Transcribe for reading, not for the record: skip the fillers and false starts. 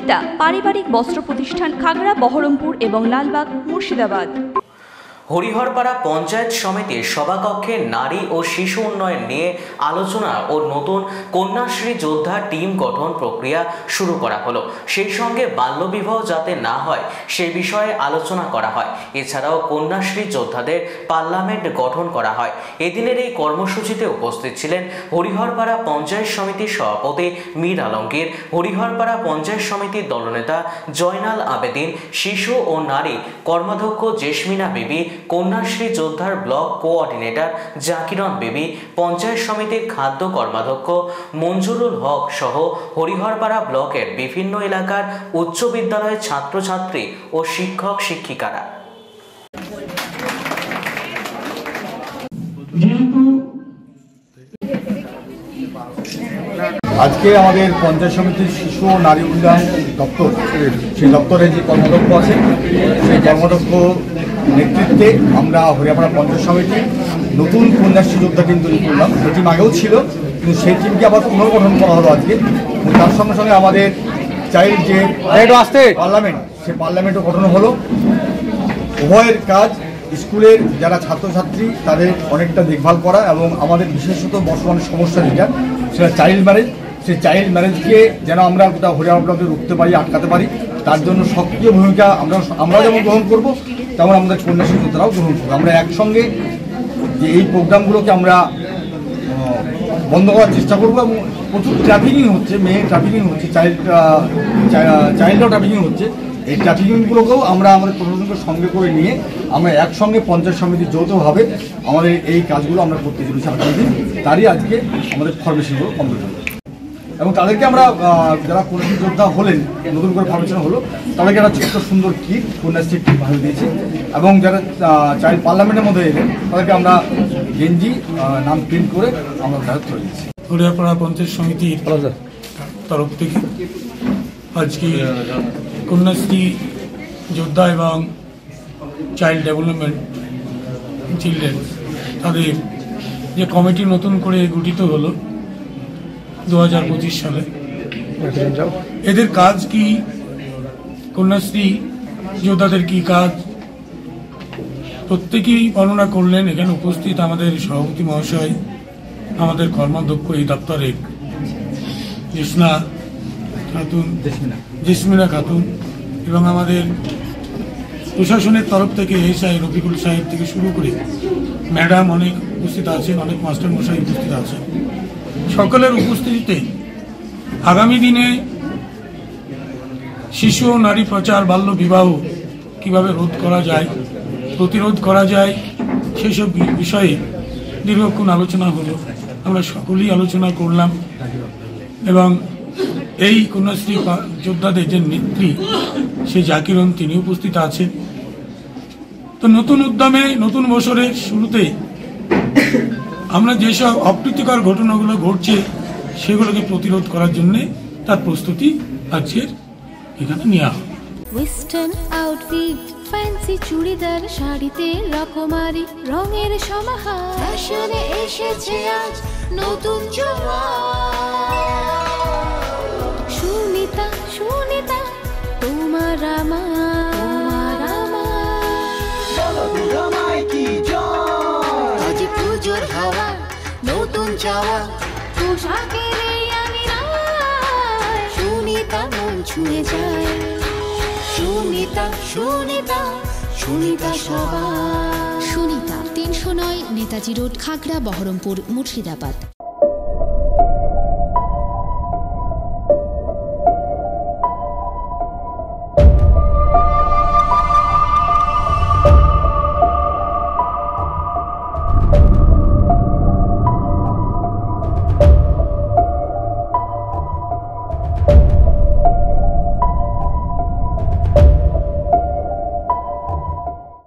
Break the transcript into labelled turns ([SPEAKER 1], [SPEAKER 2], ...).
[SPEAKER 1] সুনিতা পারিবারিক বস্ত্র প্রতিষ্ঠান, খাগড়া, বহরমপুর এবং লালবাগ, মুর্শিদাবাদ।
[SPEAKER 2] হরিহরপাড়া পঞ্চায়েত সমিতির সভাকক্ষে নারী ও শিশু উন্নয়ন নিয়ে আলোচনা ও নতুন কন্যাশ্রী যোদ্ধা টিম গঠন প্রক্রিয়া শুরু করা হলো। সেই সঙ্গে বাল্যবিবাহ যাতে না হয় সে বিষয়ে আলোচনা করা হয়। এছাড়াও কন্যাশ্রী যোদ্ধাদের পার্লামেন্ট গঠন করা হয়। এদিনের এই কর্মসূচিতে উপস্থিত ছিলেন হরিহরপাড়া পঞ্চায়েত সমিতির সভাপতি মীর আলমগীর, হরিহরপাড়া পঞ্চায়েত সমিতির দলনেতা জয়নাল আবেদিন, শিশু ও নারী কর্মাধ্যক্ষ জেসমিনা বিবি, কন্যাশ্রী যোদ্ধার ব্লক কোঅর্ডিনেটর জাকিরন বিবি, পঞ্চায়েত সমিতির খাদ্য কর্মাধ্যক্ষ মঞ্জুরুল হক সহ হরিহরপাড়া ব্লকের বিভিন্ন এলাকার উচ্চ বিদ্যালয়ের ছাত্রছাত্রী ও শিক্ষক শিক্ষিকারা।
[SPEAKER 3] আজকে আমাদের পঞ্চায়েত সমিতির শিশু ও নারী উন্নয়ন দপ্তর, সেই দপ্তরে যে কর্মদক্ষ আছে সেই কর্মদক্ষ নেতৃত্বে আমরা হরিহরপাড়া পঞ্চায়েত সমিতি নতুন কন্যাশ্রী যোদ্ধা টিম তৈরি করলাম। সেই টিম আগেও ছিল, কিন্তু সেই টিমকে আবার পুনর্গঠন করা হলো আজকে। তার সঙ্গে সঙ্গে আমাদের চাইল্ড যে পার্লামেন্ট, সেই পার্লামেন্টও গঠন হলো। উভয়ের কাজ স্কুলের যারা ছাত্রছাত্রী তাদের অনেকটা দেখভাল করা এবং আমাদের বিশেষত বর্তমানে সমস্যা যেটা সেটা চাইল্ড ম্যারেজ, সেই চাইল্ড ম্যারেজকে যেন আমরা গোটা হরিহরপাড়াতে রুখতে পারি, আটকাতে পারি, তার জন্য সক্রিয় ভূমিকা আমরা যেমন গ্রহণ করব তেমন আমাদের কন্যাশ্রী যোদ্ধারাও গ্রহণ করবো। আমরা একসঙ্গে যে এই প্রোগ্রামগুলোকে আমরা বন্ধ করার চেষ্টা করবো এবং প্রচুর ট্রাফিকিং হচ্ছে, মেয়ে ট্রাফিকিং হচ্ছে, চাইল্ডও ট্রাফিকিং হচ্ছে। এই ট্রাফিকিংগুলোকেও আমরা আমাদের প্রশাসনকে সঙ্গে করে নিয়ে আমরা একসঙ্গে পঞ্চায়েত সমিতি যৌথভাবে আমাদের এই কাজগুলো আমরা করতে চলেছি আগামী দিন। তারই আজকে আমাদের ফরমেশনগুলো কমপ্লিট হলো এবং তাদেরকে আমরা যারা কন্যাশ্রী যোদ্ধা হলেন, নতুন করে ফরমেশন হলো, তাদেরকে একটা ছোট্ট সুন্দর কিট, কন্যাশ্রী কিট ভালো দিয়েছি এবং যারা চাইল্ড পার্লামেন্টের মধ্যে এলেন তাদেরকে আমরা গেঞ্জি নাম প্রিন্ট করে আমরা তাদের তুলে দিচ্ছি।
[SPEAKER 4] হরিহরপাড়া পঞ্চায়েত সমিতির তরফ থেকে আজকে কন্যাশ্রী যোদ্ধা এবং চাইল্ড ডেভেলপমেন্ট চিলড্রেন তাদের যে কমিটি নতুন করে গঠিত হলো 2025 সালে, এদের কাজ কি, কন্যাশ্রী যোদ্ধাদের কি কাজ প্রত্যেকেই বর্ণনা করলেন। এখানে উপস্থিত আমাদের সভাপতি মহাশয়, আমাদের কর্মাধ্যক্ষ এই দপ্তরের জেসমিনা খাতুন এবং আমাদের প্রশাসনের তরফ থেকে এসআই রফিকুল সাহেব থেকে শুরু করে ম্যাডাম অনেক উপস্থিত আছেন, অনেক মাস্টার মশাই উপস্থিত আছেন। সকলের উপস্থিতিতে আগামী দিনে শিশু ও নারী প্রচার, বাল্য বিবাহ কিভাবে রোধ করা যায়, প্রতিরোধ করা যায়, সেসব বিষয়ে দীর্ঘক্ষণ আলোচনা হলো। আমরা সকলেই আলোচনা করলাম এবং এই কন্যাশ্রী যোদ্ধাদের যে নেত্রী সে জাকিরন, তিনি উপস্থিত আছেন। তো নতুন উদ্যমে নতুন বছরের শুরুতে আমরা যেসব অপ্রীতিকর ঘটনাগুলো ঘটছে সেগুলোকে প্রতিরোধ করার জন্য তার প্রস্তুতি আজকের এখানে নেওয়া হয়।
[SPEAKER 5] ওয়েস্টার্ন আউটফিট, ফ্যান্সি চুড়িদার, শাড়িতে রকমারি রঙের সমাহার, ফ্যাশনে এসেছে আজ নতুন সুনিতা, সুনিতা তোমার আমার আজ পুজোর হাওয়া, নতুন চাওয়া পোশাকের আমি সুনিতা মন ছুঁয়ে যায়। সুনিতা, সুনিতা, সুনিতা সবার।
[SPEAKER 6] সুনিতা 309 নেতাজি রোড, খাগড়া, বহরমপুর, মুর্শিদাবাদ।